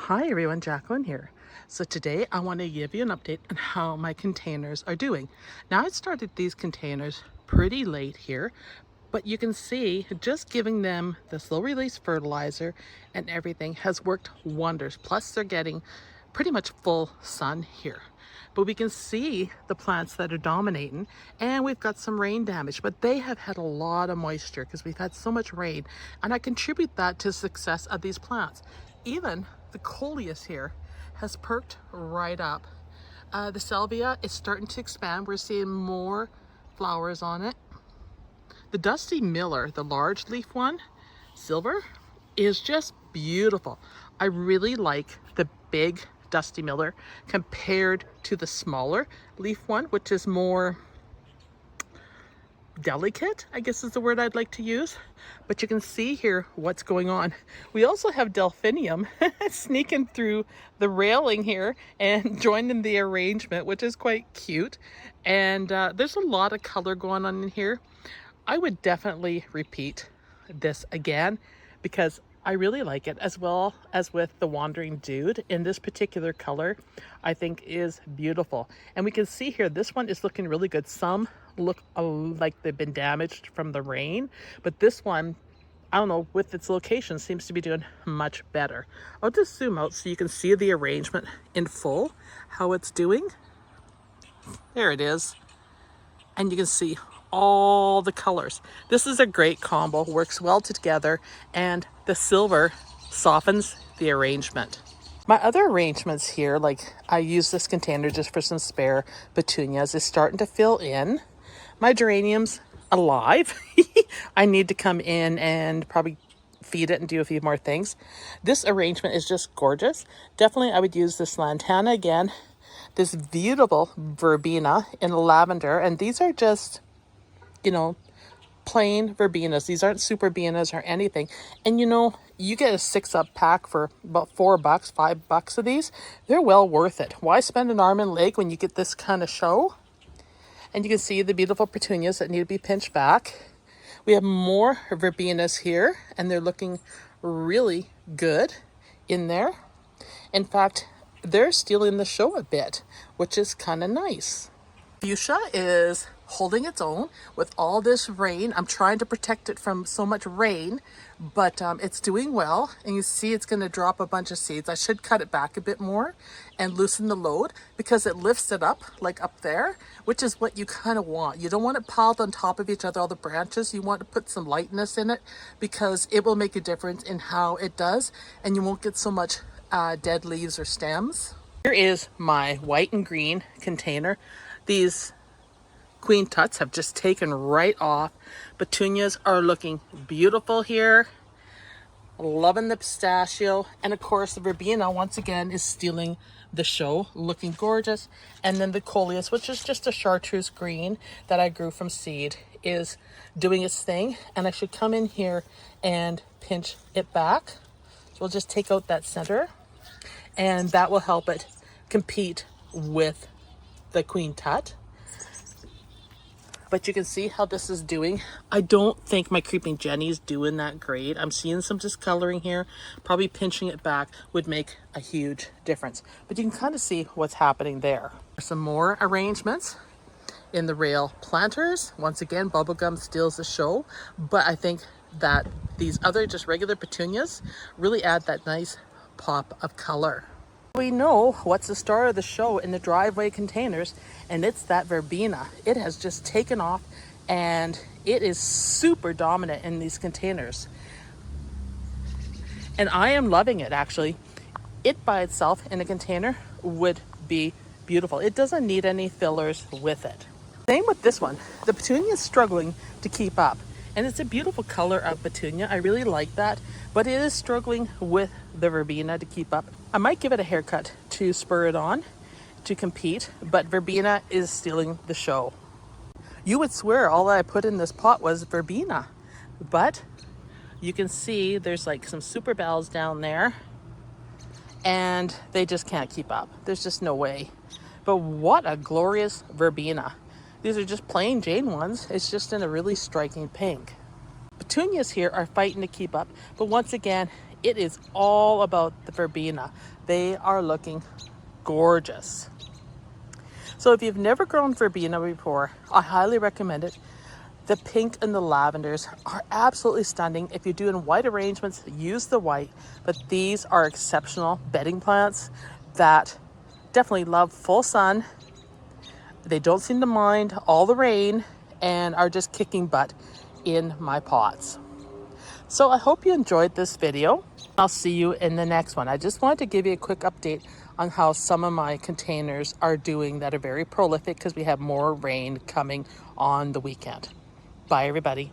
Hi everyone, Jacqueline here. So today I want to give you an update on how my containers are doing. Now I started these containers pretty late here, but you can see just giving them the slow release fertilizer and everything has worked wonders. Plus they're getting pretty much full sun here. But we can see the plants that are dominating, and we've got some rain damage, but they have had a lot of moisture because we've had so much rain, and I contribute that to the success of these plants. Even the coleus here has perked right up. The salvia is starting to expand. We're seeing more flowers on it. The Dusty Miller, the large leaf one, silver, is just beautiful. I really like the big Dusty Miller compared to the smaller leaf one, which is more delicate, I guess is the word I'd like to use. But you can see here what's going on. We also have delphinium sneaking through the railing here and joining the arrangement, which is quite cute. And there's a lot of color going on in here. I would definitely repeat this again because I really like it, as well as with the Wandering Dude in this particular color. I think is beautiful. And we can see here, this one is looking really good. Some look like they've been damaged from the rain, but this one, I don't know, with its location seems to be doing much better. I'll just zoom out so you can see the arrangement in full, how it's doing. There it is. And you can see all the colors. This is a great combo, works well together, and the silver softens the arrangement. My other arrangements here, like I use this container just for some spare petunias, is starting to fill in. My geranium's alive. I need to come in and probably feed it and do a few more things. This arrangement is just gorgeous. Definitely I would use this lantana again. This beautiful verbena in lavender, and these are just, you know, plain verbenas. These aren't super benas or anything. And you know, you get a 6-up pack for about $4, $5 of these. They're well worth it. Why spend an arm and leg when you get this kind of show? And you can see the beautiful petunias that need to be pinched back. We have more verbenas here, and they're looking really good in there. In fact, they're stealing the show a bit, which is kind of nice. Fuchsia is holding its own with all this rain. I'm trying to protect it from so much rain, but it's doing well. And you see it's going to drop a bunch of seeds. I should cut it back a bit more and loosen the load because it lifts it up, like up there, which is what you kind of want. You don't want it piled on top of each other, all the branches. You want to put some lightness in it because it will make a difference in how it does, and you won't get so much dead leaves or stems. Here is my white and green container. These Queen Tuts have just taken right off. Petunias are looking beautiful here. Loving the pistachio. And of course the verbena once again is stealing the show, looking gorgeous. And then the coleus, which is just a chartreuse green that I grew from seed, is doing its thing. And I should come in here and pinch it back. So we'll just take out that center, and that will help it compete with the Queen Tut. But you can see how this is doing. I don't think my Creeping Jenny is doing that great. I'm seeing some discoloring here. Probably pinching it back would make a huge difference. But you can kind of see what's happening there. Some more arrangements in the rail planters. Once again, bubblegum steals the show. But I think that these other just regular petunias really add that nice pop of color. We know what's the star of the show in the driveway containers, and it's that verbena. It has just taken off, and it is super dominant in these containers. And I am loving it, actually. It by itself in a container would be beautiful. It doesn't need any fillers with it. Same with this one. The petunia is struggling to keep up. And it's a beautiful color of petunia. I really like that. But it is struggling with the verbena to keep up. I might give it a haircut to spur it on to compete, but verbena is stealing the show. You would swear all I put in this pot was verbena, but you can see there's like some super bells down there, and they just can't keep up. There's just no way. But what a glorious verbena. These are just plain Jane ones. It's just in a really striking pink. Petunias here are fighting to keep up, but once again, it is all about the verbena. They are looking gorgeous. So if you've never grown verbena before, I highly recommend it. The pink and the lavenders are absolutely stunning. If you're doing white arrangements, use the white, but these are exceptional bedding plants that definitely love full sun. They don't seem to mind all the rain and are just kicking butt in my pots. So I hope you enjoyed this video. I'll see you in the next one. I just wanted to give you a quick update on how some of my containers are doing that are very prolific because we have more rain coming on the weekend. Bye, everybody.